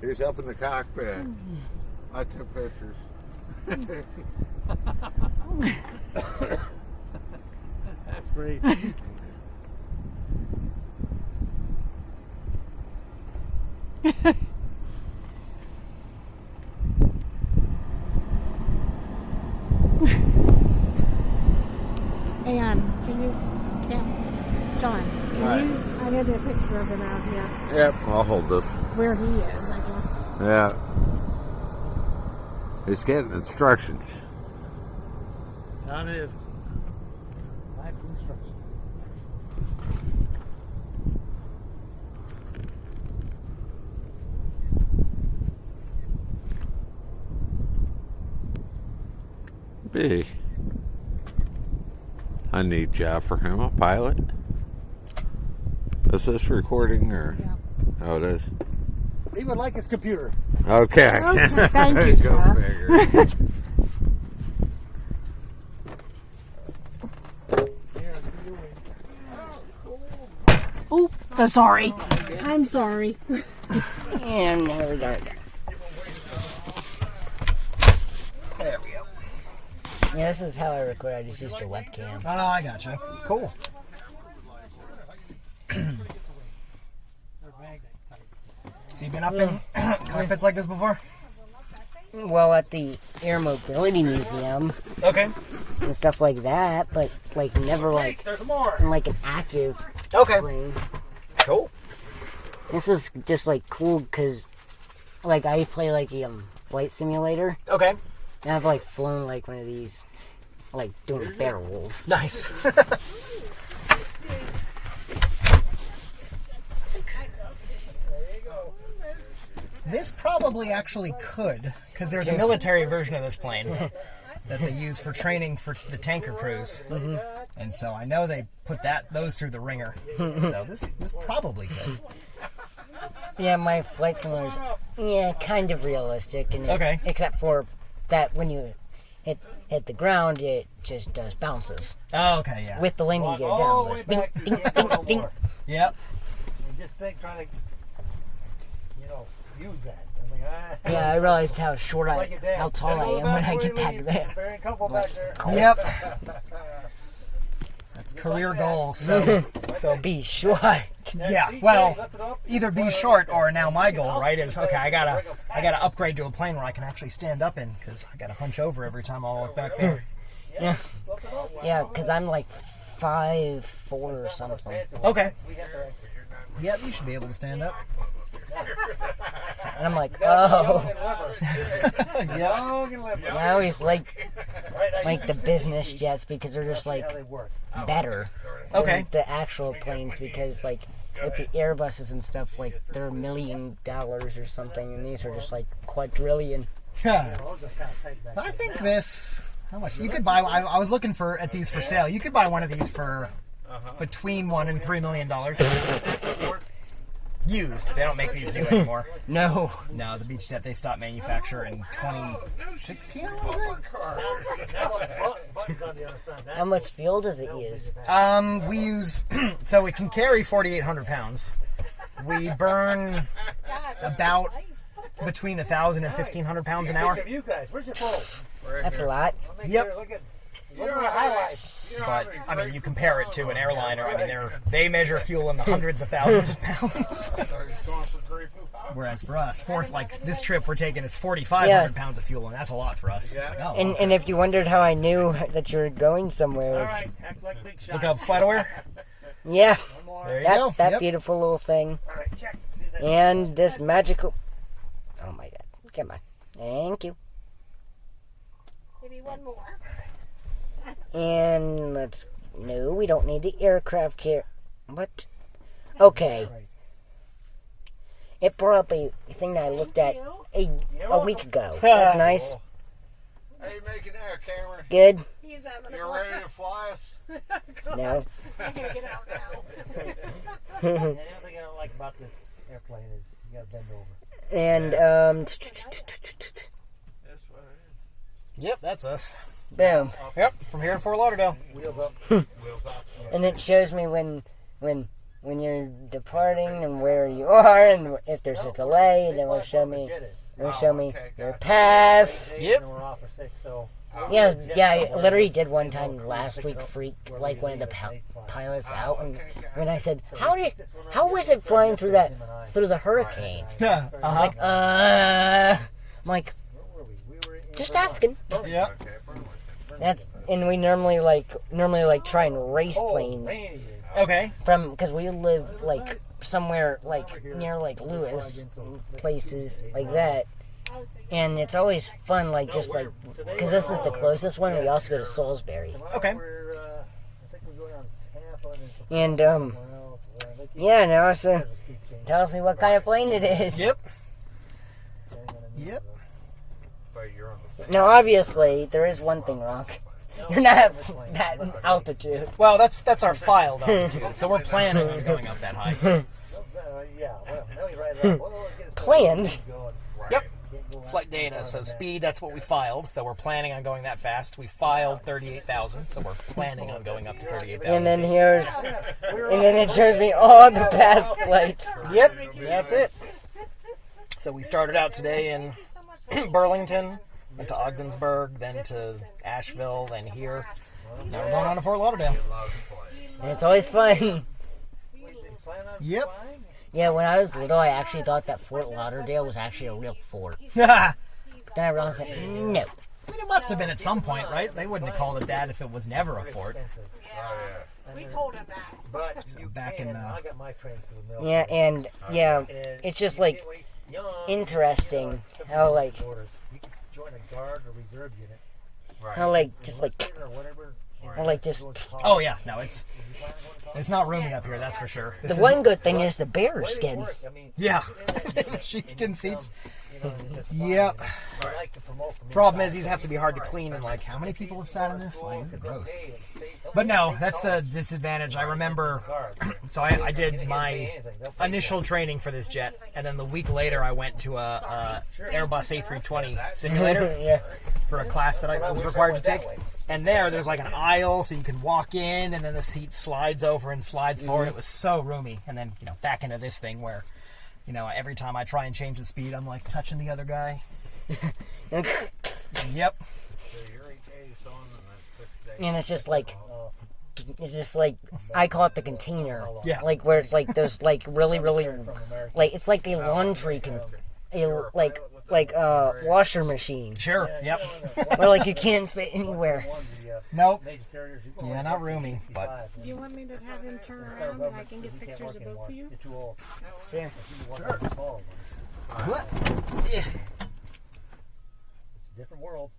He's up in the cockpit. I took pictures. That's great. Hang on. Can you, John, Right. I need a picture of him out here. Yep, I'll hold this. Where he is, I guess. Yeah. He's getting instructions. It's on his life instructions. B. A neat job for him, a pilot. Is this recording or? Yeah. Oh, it is. He would like his computer. Okay. Okay, thank you, Go sir. figure. Oop, so sorry. I'm sorry. And there we go. There we go. Yeah, this is how I record. I just used a webcam. Oh, I gotcha. Cool. So you've been up in cockpits like this before? Well, at the Air Mobility Museum Okay. and stuff like that, but like never like There's more. in like an active Okay. plane. Cool. This is just like cool because like I play like a flight simulator, Okay. and I've like flown like one of these, like doing barrel rolls. Nice. This probably actually could, because there's a military version of this plane that they use for training for the tanker crews, and so I know they put those through the ringer. So this probably could. Yeah, my flight simulator's kind of realistic, and Okay. except for that when you hit the ground, it just does bounces Oh, okay, yeah. with the landing gear All down. the way Bing, back to ding, the ding, Cold ding. War. Yep. And just think, trying to, use that. I'm like, Yeah, I realized how short like it down. how tall I am when I get back there. Very comfortable back there. Yep. That's career goal. So Be short. yeah. Well, either be short or now my goal, right, is okay. I gotta upgrade to a plane where I can actually stand up in, because I gotta hunch over every time I walk back there. Yeah, because I'm like 5'4" or something. Okay. Yep, you should be able to stand up. And I'm like, oh. Yep. I always like the business jets because they're just like better Okay. than the actual planes, because like with the Airbuses and stuff, like they're $1 million or something, and these are just like quadrillion. I think this. How much? You could buy. I was looking at these for sale. You could buy one of these for between $1 and $3 million. Used. They don't make these new anymore. No. No, the Beach Jet they stopped manufacturing in 2016. I want to How much fuel does it use? say. We use so it can carry 4,800 pounds. We burn about between 1,000 and 1,500 pounds an hour. You guys, where's your phone? That's a lot. Yep. Look at my highlights. But I mean, you compare it to an airliner. I mean, they measure fuel in the hundreds of thousands of pounds. Whereas for us, this trip we're taking is 4,500 pounds of fuel, and that's a lot for us. It's like, oh, And if you wondered how I knew that you were going somewhere, it's, Alright, act like big shots. look up FlightAware. yeah, There you go. that Yep. beautiful little thing, Alright, check. See that? and this magical. Oh my God! Come on, thank you. Maybe one more. And no, we don't need the aircraft care. What? Okay. It brought up a thing that I looked at a week ago. That's nice. How you making there, Cameron? Good. He's having a You ready to fly us? No. I'm gonna get out now. The only thing I don't like about this airplane is you gotta bend over. And That's what it Yep, that's us. boom. Yep, from here in Fort Lauderdale. Wheels up. is. Wheels off. And it shows me when when you're departing and where you are, and if there's a delay, then it'll show me your path. Yep. We're off for 6, so. Yeah, I literally did one time last week, freak like one of the pilots out, and when I said, how was it flying through the hurricane? Yeah. I was like, I'm like, just asking. Yep. And we normally try and race planes Okay. because we live like somewhere like near like Lewis, places like that. And it's always fun, like, just like, because this is the closest one. We also go to Salisbury. Okay. And, yeah, now it's tells me what kind of plane it is. Yep. Yep. Now, obviously, there is one thing wrong. You're not at that altitude. Well, that's our filed altitude, so we're planning on going up that high. Planned. Yep. Flight data, so speed, that's what we filed, so we're planning on going that fast. We filed 38,000, so we're planning on going up to 38,000. And then it shows me all the past flights. Yep, that's it. So we started out today in Burlington, went to Ogdensburg, then to Asheville, then here. Now we're going on to Fort Lauderdale. And it's always fun. Yep. Yeah, when I was little, I actually thought that Fort Lauderdale was actually a real fort. I Then I realized that, no. mean, it must have been at some point, right? They wouldn't have called it that if it was never a fort. We told him that. But you back can, in, I got my training through the mill. Yeah, and, yeah, it's just, like, interesting how, like, You can join a guard or reserve unit. how, like, just, like, Or whatever. how, like, just... Oh, yeah, no, it's not roomy up here, that's for sure. The one good thing is the bear skin. I mean, Yeah, sheepskin seats. Yep. I like to promote from Problem is, these have to be hard to clean, and like, how many people have sat in this? Like, this is gross. But no, that's the disadvantage. I remember, so I did my initial training for this jet, and then the week later I went to a Airbus A320 simulator Yeah. for a class that I was required to take. And there's like an aisle, so you can walk in, and then the seat slides over and slides forward. It was so roomy. And then, back into this thing where, every time I try and change the speed, I'm like touching the other guy. Yep. And it's just like, I call it the container. Yeah. Like, where it's like those, like, really, really, like, it's like a laundry, washer machine. Sure. Yep. Where, like, you can't fit anywhere. Nope. Yeah, not roomy, but Do you want me to have him turn around and I can get pictures of both of you? You're too old. Sure. what? Yeah. It's a different world.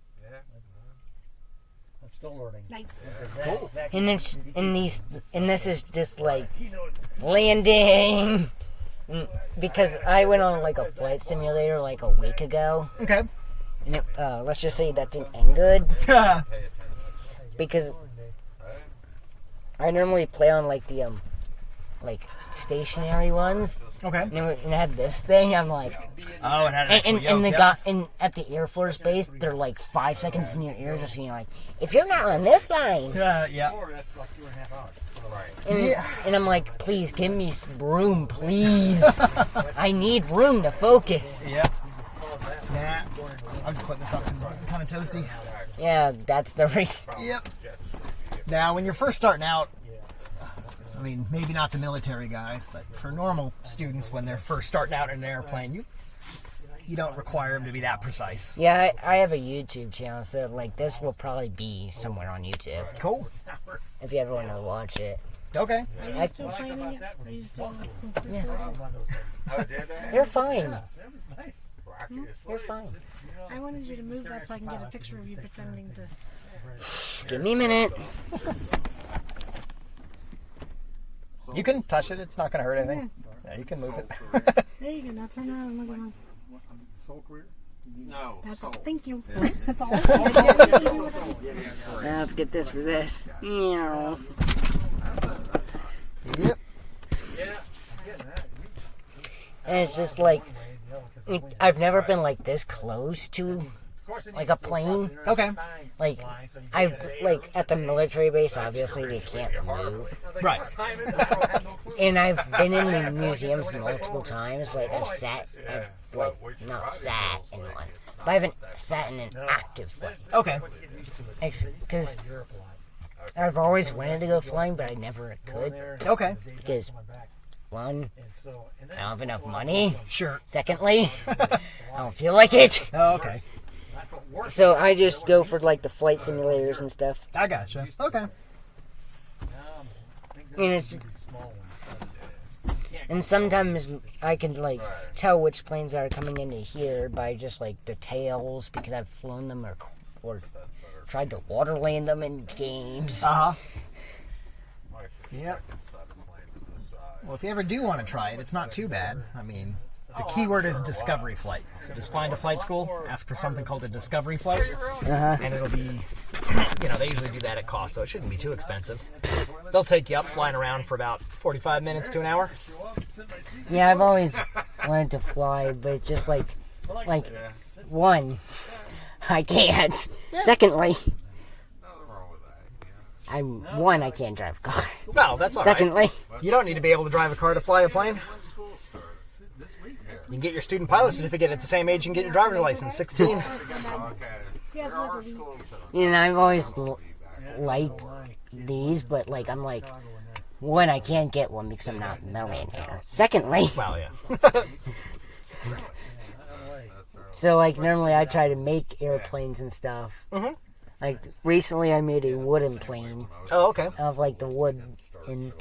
I'm still learning. Nice. Cool. And this is just like landing. Because I went on like a flight simulator like a week ago, Okay. and it, let's just say that didn't end good because I normally play on like the like stationary ones, Okay. and it had this thing. I'm like, Oh, it had an actual and the yoke, guy at the Air Force base, they're like 5 seconds in your ear, just being like, if you're not on this line, Yeah. That's like 2.5 hours. and I'm like, please give me some room, please. I need room to focus. Yep. Nah. I'm just putting this up because it's getting kind of toasty. Yeah, that's the reason. Yep. Now, when you're first starting out, I mean, maybe not the military guys, but for normal students, when they're first starting out in an airplane, you don't require them to be that precise. Yeah, I have a YouTube channel, so like this will probably be somewhere on YouTube Cool. if you ever want to watch it. Okay. Are you still planning it? Are you still Yes, you're fine. You're fine. I wanted you to move that so I can get a picture of you pretending to. Give me a minute. You can touch it. It's not going to hurt anything. Yeah, you can move it. There you go. Now turn around and look at him. Soul career? No. That's all. Thank you. That's all. Now let's get this for this. Meow. Yep. And it's just like, I've never been like this close to like a plane. Okay. Like I like at the military base. Obviously, they can't move. Right. And I've been in the museums multiple times. Like I've like not sat in one, but I haven't sat in an active one. Okay. Because I've always wanted to go flying, but I never could. Okay. Because one, I don't have enough money. Sure. Secondly, I don't feel like it. Oh, okay. So I just go for like the flight simulators and stuff. I gotcha. Okay. And sometimes I can like tell which planes are coming into here by just like the tails, because I've flown them or tried to water land them in games. Uh-huh. Yep. Well, if you ever do want to try it, it's not too bad. I mean, the keyword is discovery flight. So just find a flight school, ask for something called a discovery flight, and it'll be, they usually do that at cost, so it shouldn't be too expensive. They'll take you up flying around for about 45 minutes to an hour. Yeah, I've always wanted to fly, but it's just like one, I can't. Secondly, I can't drive a car. Well, that's all right. Secondly, you don't need to be able to drive a car to fly a plane. You can get your student pilot certificate at the same age you can get your driver's license, 16. I've always liked these, but like I'm like, one, I can't get one because I'm not a millionaire. Secondly, Well, yeah. so like normally I try to make airplanes and stuff. Mhm. Like recently I made a wooden plane Oh, okay. of like the wood and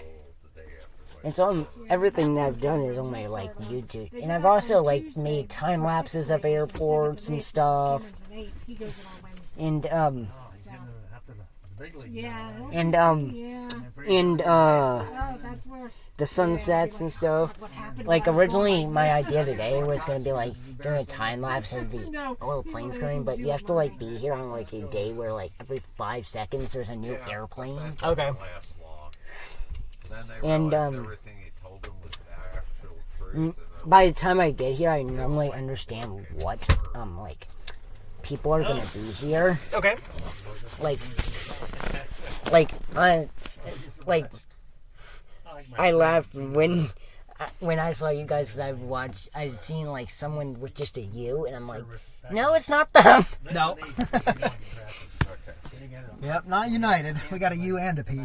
so everything that I've done is on my like YouTube, and I've also like made time lapses of airports and stuff, and the sunsets and stuff. Like originally my idea today was going to be like doing a time lapse of the oil planes coming, but you have to like be here on like a day where like every 5 seconds there's a new airplane. Okay. And by the time I get here, I normally understand what like people are gonna be here. Okay. I laughed when I saw you guys. 'Cause I've seen like someone with just a U, and I'm like, no, it's not them. No. Yep, not United. We got a U and a P.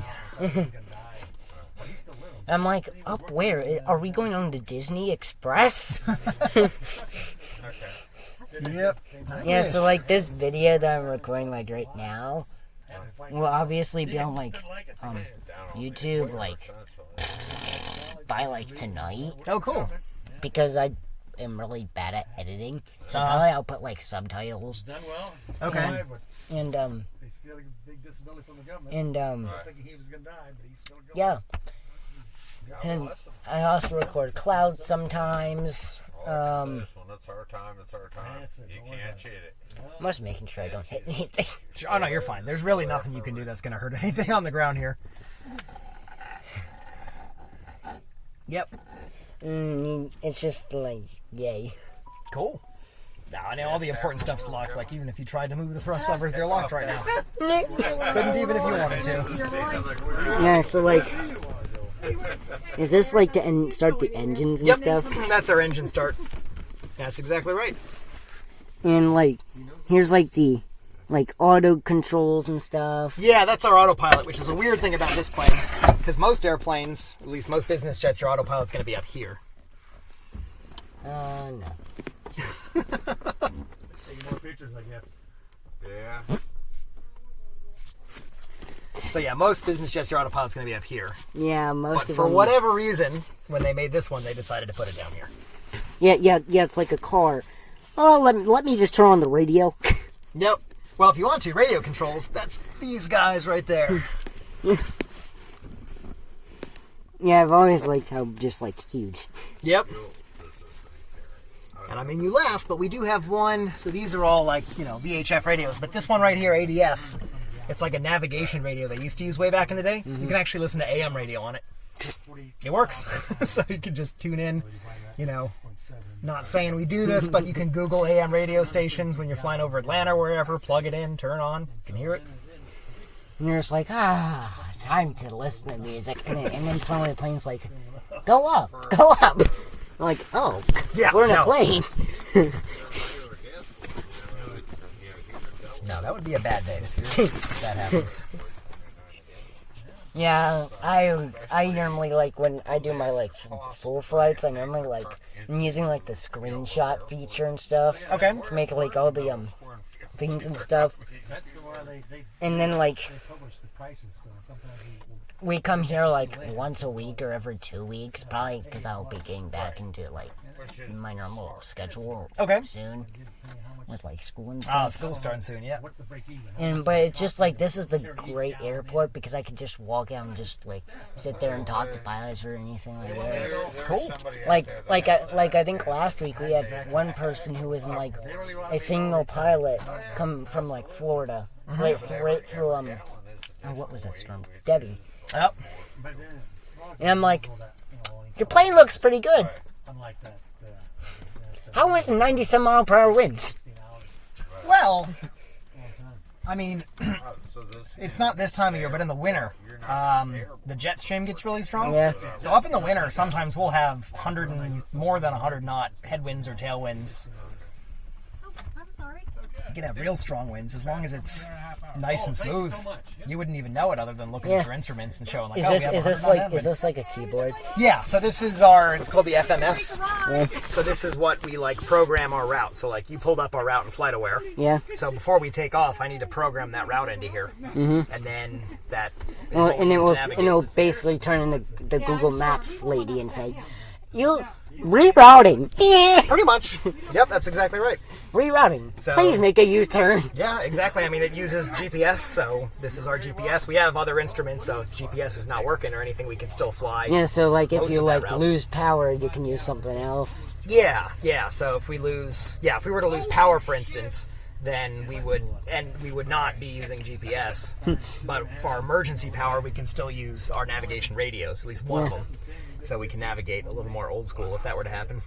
I'm like, up where? Are we going on the Disney Express? Yep. Yeah, so like this video that I'm recording like right now will obviously be on like YouTube like by like tonight, Oh, cool. because I am really bad at editing. So probably I'll put like subtitles Done well. Okay. and They still a big disability from the government. Thinking he was gonna die, but he's still going. yeah. And I also record clouds sometimes. It's our time. It's our time. You can't cheat it. I'm just making sure I don't hit anything. Oh, no, you're fine. There's really nothing you can do that's going to hurt anything on the ground here. Yep. It's just like, yay. Cool. Now, I know all the important stuff's locked. Like, even if you tried to move the thrust levers, they're locked right now. Couldn't even if you wanted to. Yeah, so like, is this like to start the engines and Yep. stuff? That's our engine start. That's exactly right. And like, here's like the auto controls and stuff. Yeah, that's our autopilot, which is a weird thing about this plane. Because most airplanes, at least most business jets, your autopilot's going to be up here. No. Taking more pictures, I guess. Yeah. So yeah, most business jets, your autopilot's going to be up here. Yeah, most But of for them. whatever reason, when they made this one, they decided to put it down here. Yeah, it's like a car. Oh, let me just turn on the radio. Yep. Well, if you want to, radio controls, that's these guys right there. Yeah, I've always liked how just like huge. Yep. And I mean, you laugh, but we do have one. So these are all like, VHF radios. But this one right here, ADF, it's like a navigation radio they used to use way back in the day. You can actually listen to AM radio on it. It works. So you can just tune in, you know, not saying we do this, but you can Google AM radio stations when you're flying over Atlanta or wherever, plug it in, turn on, you can hear it. And you're just like, time to listen to music. And then suddenly the plane's like, go up. I'm like, oh, Yeah, we're in a no. plane. No, that would be a bad day if that happens. Yeah, I normally, like, when I do my, like, full flights, I normally, like, I'm using, like, the screenshot feature and stuff. Okay. To make, like, all the, things and stuff. And then, like, we come here, like, once a week or every 2 weeks, probably because I'll be getting back into, like, my normal schedule soon. With, like, school and stuff. School's starting soon, yeah. But it's just like, this is the great airport because I could just walk out and just like sit there and talk to pilots or anything like this. Cool. Like I think last week we had one person who was in like a single pilot come from like Florida right through what was that storm? Debbie. Oh. And I'm like, your plane looks pretty good. How was the 90-some mile per hour winds? Well, I mean, it's not this time of year, but in the winter, the jet stream gets really strong. Yeah. So up in the winter, sometimes we'll have more than 100 knot headwinds or tailwinds. I'm sorry. You can have real strong winds as long as it's nice and smooth. You wouldn't even know it other than looking at your instruments and showing like, we have 100 knot headwind. Is this like a keyboard? Yeah, so this is it's called the FMS. Yeah. So this is what we like program our route. So like you pulled up our route in FlightAware. Yeah. So before we take off, I need to program that route into here. Mm-hmm. And then that is Well, what we and use to navigate. it will basically turn into the Google Maps lady and say, you rerouting. Pretty much. Yep, that's exactly right. Rerouting. So- Please make a U-turn. Yeah, exactly. I mean, it uses GPS, so this is our GPS. We have other instruments, so if GPS is not working or anything, we can still fly. Yeah, so like if Most you of that like route. lose power, you can use something else. Yeah. So if we were to lose power, for instance, then we would not be using GPS. But for our emergency power, we can still use our navigation radios, at least one of them. So we can navigate a little more old school if that were to happen.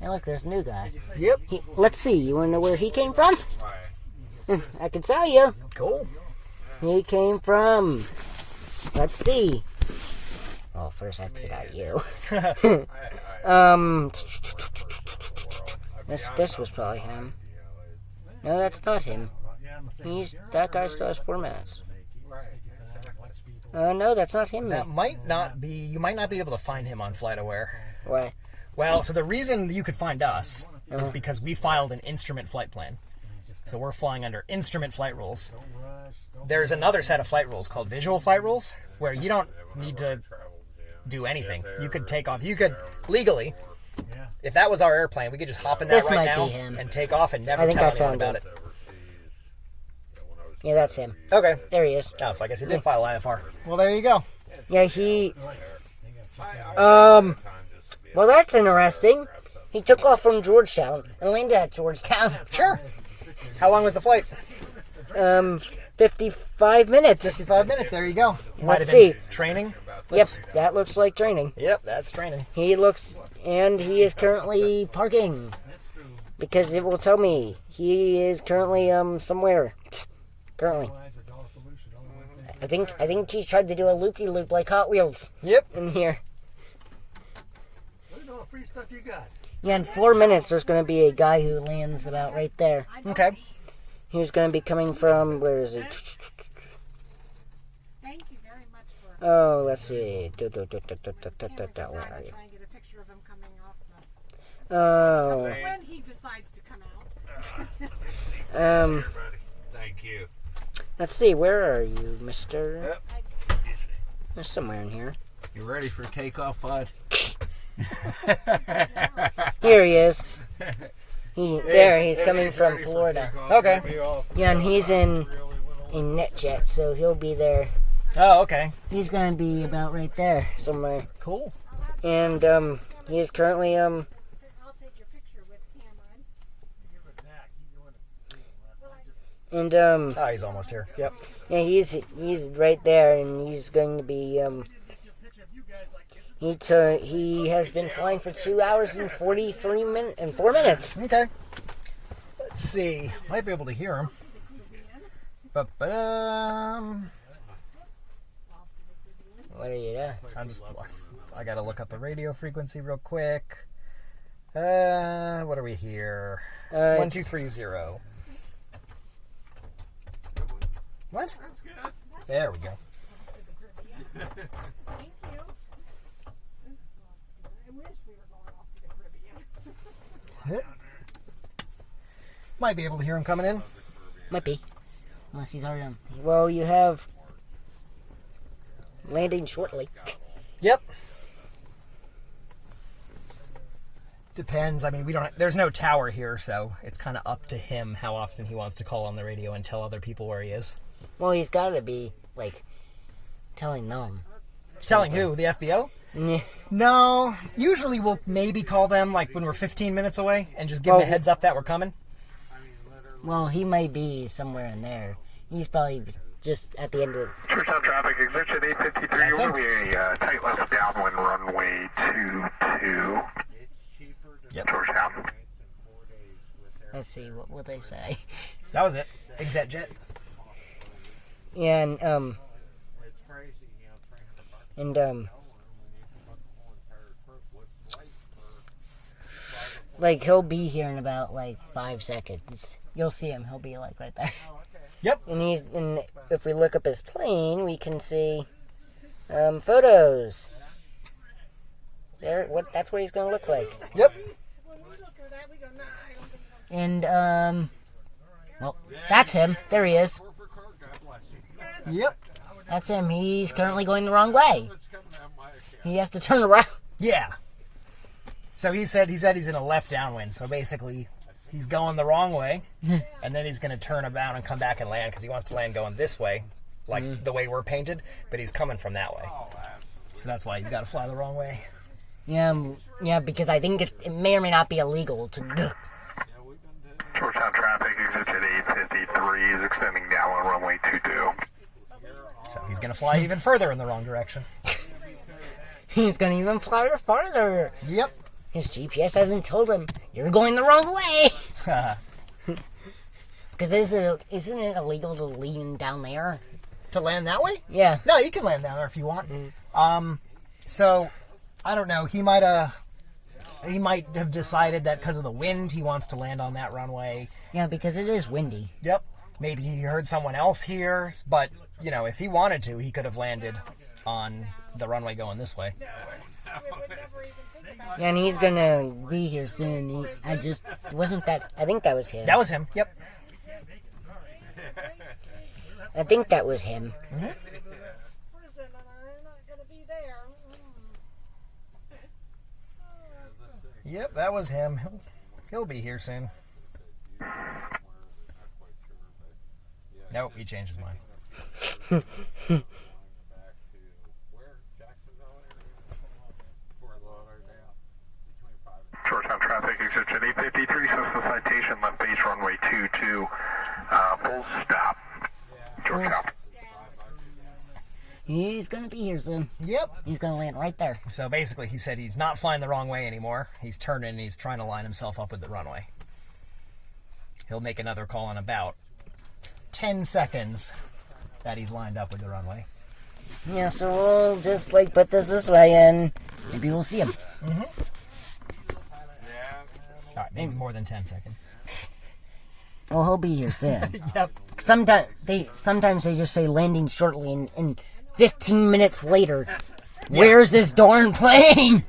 Hey, look, there's a new guy. Yep. Let's see. You want to know where he came from? I can tell you. Cool. He came from. Let's see. Oh, first I have to get out of you. This was probably him. No, that's not him. That guy still has 4 minutes. No, that's not him. That might not be. You might not be able to find him on FlightAware. Why? Well, so the reason you could find us is because we filed an instrument flight plan. So we're flying under instrument flight rules. There's another set of flight rules called visual flight rules, where you don't need to do anything. You could take off. You could legally, if that was our airplane, we could just hop in that This right might now be him. and take off and never I think tell I anyone found about him. it. Yeah, that's him. Okay. There he is. Oh, so I guess he did file IFR. Well, there you go. Yeah, he. Well, that's interesting. He took off from Georgetown and landed at Georgetown. Sure. How long was the flight? 55 minutes. 55 minutes. There you go. Might Let's have been see. Training. Yep, that looks like training. Yep, that's training. He is currently parking. Because it will tell me he is currently, somewhere. Currently. I think he tried to do a loop-de-loop like Hot Wheels. Yep. In here. Look at all the free stuff you got. Yeah, in 4 minutes there's going to be a guy who lands about right there. Okay. He's going to be coming from, where is he? Thank you very much for Oh, let's see. Where are you? try and get a picture of him coming off Oh, when he decides to come out. Thank you. let's see. Where are you, mister? There's somewhere in here. You ready for takeoff, bud? Here he is. He's coming from Florida. Okay. Yeah, and he's in NetJet, so he'll be there. Oh, okay. He's gonna be about right there somewhere. Cool. And he is currently I'll take your picture with Cameron. and Oh, he's almost here. Yep. yeah, he's right there, and he's going to be He has been flying for 2 hours and 43 minutes and 4 minutes. Okay. Let's see. Might be able to hear him. But What are you doing? I gotta look up the radio frequency real quick. What are we here? 1230. What? There we go. Thank you. I wish we were going off to the Caribbean. Might be able to hear him coming in. Might be. Unless he's already on. Well, you have landing shortly. Yep. Depends. I mean, there's no tower here, so it's kind of up to him how often he wants to call on the radio and tell other people where he is. Well, he's got to be, like, telling them. Telling who? The FBO? Yeah. No. Usually we'll maybe call them, like, when we're 15 minutes away and just give them a heads up that we're coming. Well, he might be somewhere in there. He's probably just at the end of... Georgetown traffic, exit 853, That's will it. be a tight left downwind runway 22. Yep. Georgetown. Let's see, what will they say? That was it. Exit jet. And, like, he'll be here in about, like, 5 seconds. You'll see him. He'll be, like, right there. Yep. And if we look up his plane, we can see, photos. There, that's what he's going to look like. Yep. When we look at that, we go, nah, I don't think so. And, well, that's him. There he is. Yep. That's him. He's currently going the wrong way. He has to turn around. Yeah. So he said he's in a left downwind. So basically, he's going the wrong way, and then he's going to turn about and come back and land because he wants to land going this way, like the way we're painted, but he's coming from that way. So that's why he's got to fly the wrong way. Yeah, because I think it may or may not be illegal to go. Georgetown traffic, exit 853 is extending down on runway 22. So he's going to fly even further in the wrong direction. He's going to even fly farther. Yep. His GPS hasn't told him, you're going the wrong way. Because isn't it illegal to lean down there? To land that way? Yeah. No, you can land down there if you want. So, I don't know. He might have decided that because of the wind, he wants to land on that runway. Yeah, because it is windy. Yep. Maybe he heard someone else here, but, if he wanted to, he could have landed on the runway going this way. Yeah, and he's gonna be here soon. I think that was him. That was him. Yep. I think that was him. Prison, and I'm not going to be there. Yep, that was him. He'll be here soon. Nope, he changed his mind. Georgetown traffic, exit 853, Cessna citation, left base runway 22, full stop. Georgetown. He's gonna be here soon. Yep. He's gonna land right there. So basically, he said he's not flying the wrong way anymore. He's turning and he's trying to line himself up with the runway. He'll make another call in about 10 seconds that he's lined up with the runway. Yeah, so we'll just put this way and maybe we'll see him. Mm-hmm. All right, maybe more than 10 seconds. Well, he'll be here soon. Yep. Sometimes they just say landing shortly, and 15 minutes later, where's this darn plane?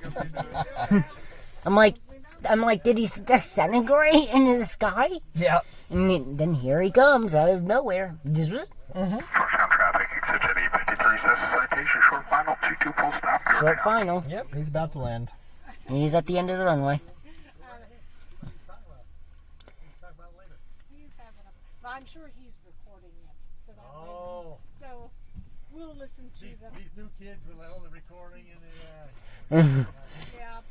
I'm like, did he disintegrate in the sky? Yeah. And then here he comes out of nowhere. Mm-hmm. Georgetown traffic, exit 853, Cessna citation, short final, 22, full stop. Short final. Yep, he's about to land. He's at the end of the runway. I'm sure he's recording it. So that so we'll listen to them. These new kids with all the recording and Yeah.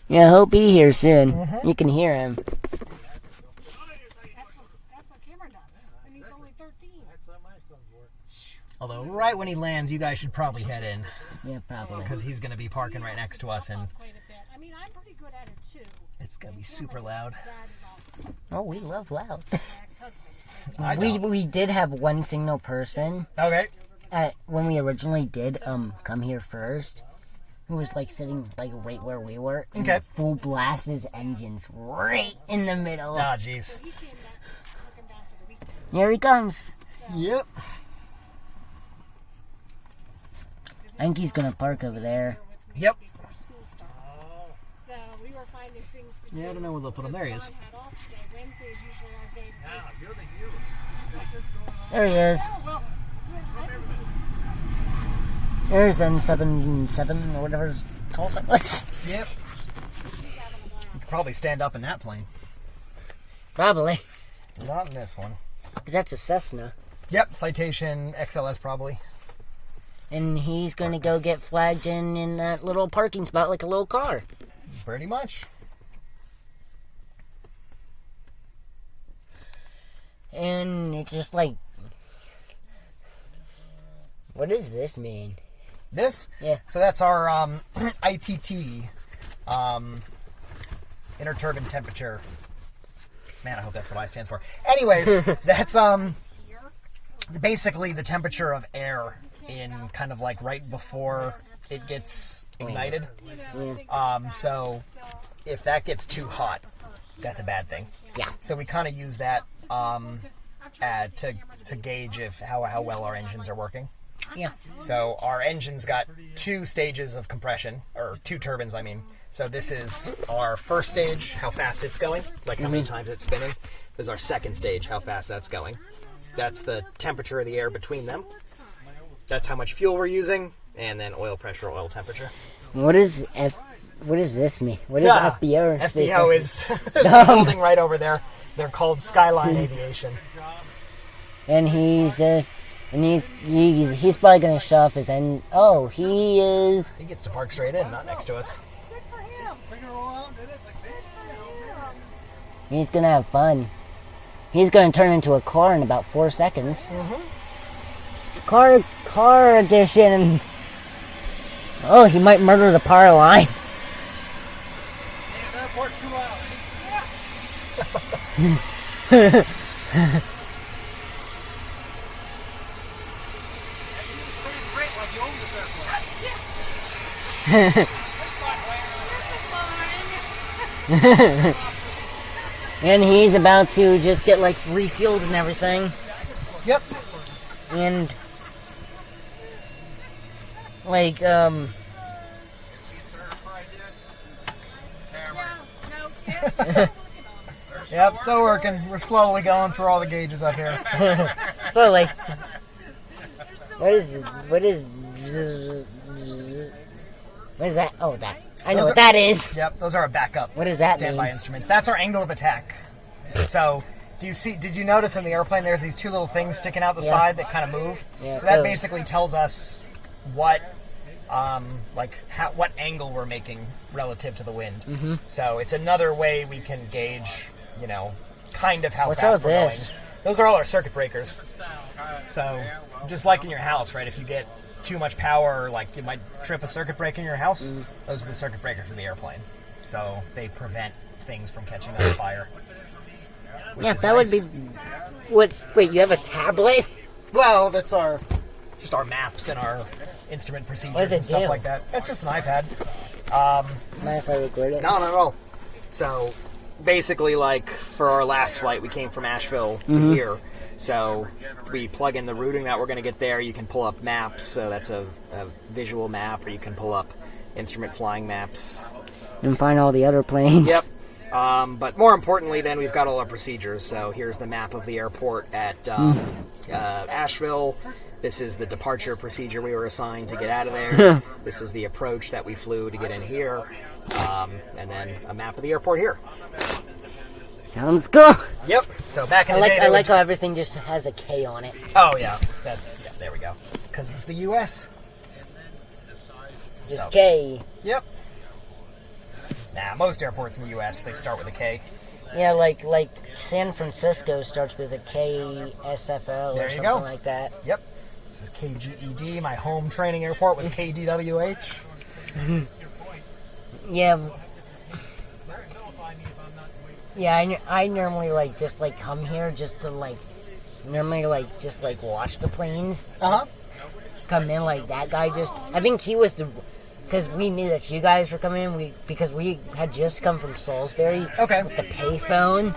Yeah, he'll be here soon. You can hear him. That's what Cameron does. And he's only 13. Although, right when he lands, you guys should probably head in. Yeah, probably. because he's going to be parking right next to us, and Quite a bit. I mean, I'm pretty good at it too. it's going to be super loud. Oh, we love loud. Ex-husband. we did have one single person Okay. when we originally did come here first, who was like sitting like right where we were. And Okay. Full blast his engines right in the middle. Ah, jeez. He came down, looking down for the weekend. Here he comes. Yep. I think he's gonna park over there. Yep. Before school starts. So we were finding things to do. Yeah, I don't know where they'll put him. There he is. John had off today. Wednesday is usually our day to Now, take. you're the heroes. What is going on? There he is. Oh, well, There's N77 or whatever it's called. Yep. You could probably stand up in that plane. Probably. Not in this one. 'Cause that's a Cessna. Yep. Citation XLS probably. And he's gonna go get flagged in that little parking spot like a little car. Pretty much. And it's just like, what does this mean? This? Yeah. So that's our ITT, interturbine temperature. Man, I hope that's what I stands for. Anyways, that's basically the temperature of air in kind of like right before it gets ignited. So if that gets too hot, that's a bad thing. Yeah. So we kind of use that to gauge how well our engines are working. Yeah. So our engine's got 2 stages of compression, or 2 turbines, I mean. So this is our first stage, how fast it's going, like how many times it's spinning. This is our second stage, how fast that's going. That's the temperature of the air between them. That's how much fuel we're using, and then oil pressure, oil temperature. What does this mean? What is FBO? FBO is the building right over there. They're called Skyline Aviation. And he's probably gonna shut off his end. Oh, he is. He gets to park straight in, not next to us. good for him. Figure around, did it? Like, damn. He's gonna have fun. He's gonna turn into a car in about 4 seconds. Car edition. Oh, he might murder the power line. Damn, airport 2 hours. Straight like you own this airplane. And he's about to just get like refueled and everything. Yep. And like Yep, still working. We're slowly going through all the gauges up here. so like what is that? Oh, that. I know Those what that is. Yep, those are our backup. What does that standby mean? instruments. That's our angle of attack. So, did you notice in the airplane there's these 2 little things sticking out the side that kind of move? Yeah, So that those. basically tells us what what angle we're making relative to the wind. Mm-hmm. So it's another way we can gauge, kind of how What's fast all we're this? going. Those are all our circuit breakers. So just like in your house, right? If you get too much power, or like you might trip a circuit breaker in your house, those are the circuit breakers for the airplane. So they prevent things from catching on fire. which Yeah, is that nice. would be. Wait, you have a tablet? Well, that's just our maps and our instrument procedures What does it and stuff do? like that. That's just an iPad. Mind if I record it? No, not at all. So basically, like for our last flight, we came from Asheville to here. So we plug in the routing that we're going to get there. You can pull up maps, so that's a visual map, or you can pull up instrument flying maps. And find all the other planes. Yep. But more importantly, then we've got all our procedures. So here's the map of the airport at Asheville. This is the departure procedure we were assigned to get out of there. This is the approach that we flew to get in here. And then a map of the airport here. Sounds good. Yep. So back in I the day, like how everything just has a K on it. Oh yeah, there we go. It's because it's the U.S. Just So- K. Yep. Nah, most airports in the U.S. they start with a K. Yeah, like San Francisco starts with a KSFO There or you something go. like that. Yep. This is KGED. My home training airport was KDWH. Yeah. Yeah, I normally like just like come here just to like normally like just like watch the planes. Uh-huh. Come in like that guy just. I think he was the because we knew that you guys were coming in. Because we had just come from Salisbury. Okay. With the payphone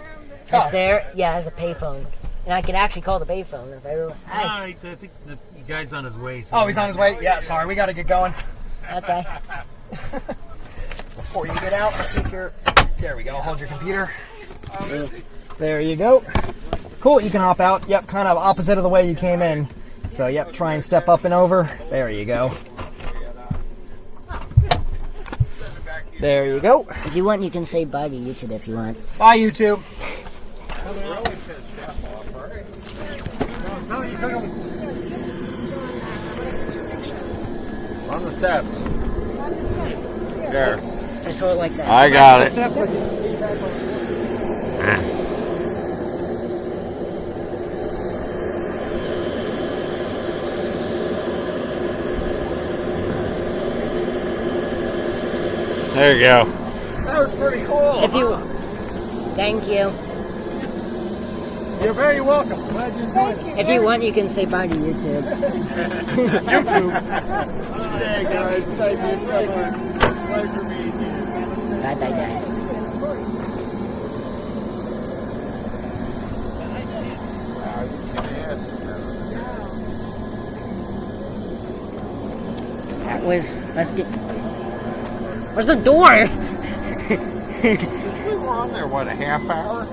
that's Oh. there. Yeah, it has a payphone, and I can actually call the payphone if I really. I think the guy's on his way. So Oh, he's on his way? Yeah, sorry. We got to get going. Okay. Before you get out, take your... There we go. Hold your computer. There you go. Cool, you can hop out. Yep, kind of opposite of the way you came in. So, yep, try and step up and over. There you go. There you go. If you want, you can say bye to YouTube if you want. Bye, YouTube. On the steps. There. Just hold it like that. I got it. There you go. That was pretty cool. If you, thank you. You're very welcome. Glad you enjoyed it. If you want, you can say bye to YouTube. Hey guys, thank you so much. Pleasure meeting you. Bye bye, guys. That was. Let's get. Where's the door? We were on there, what, a half hour?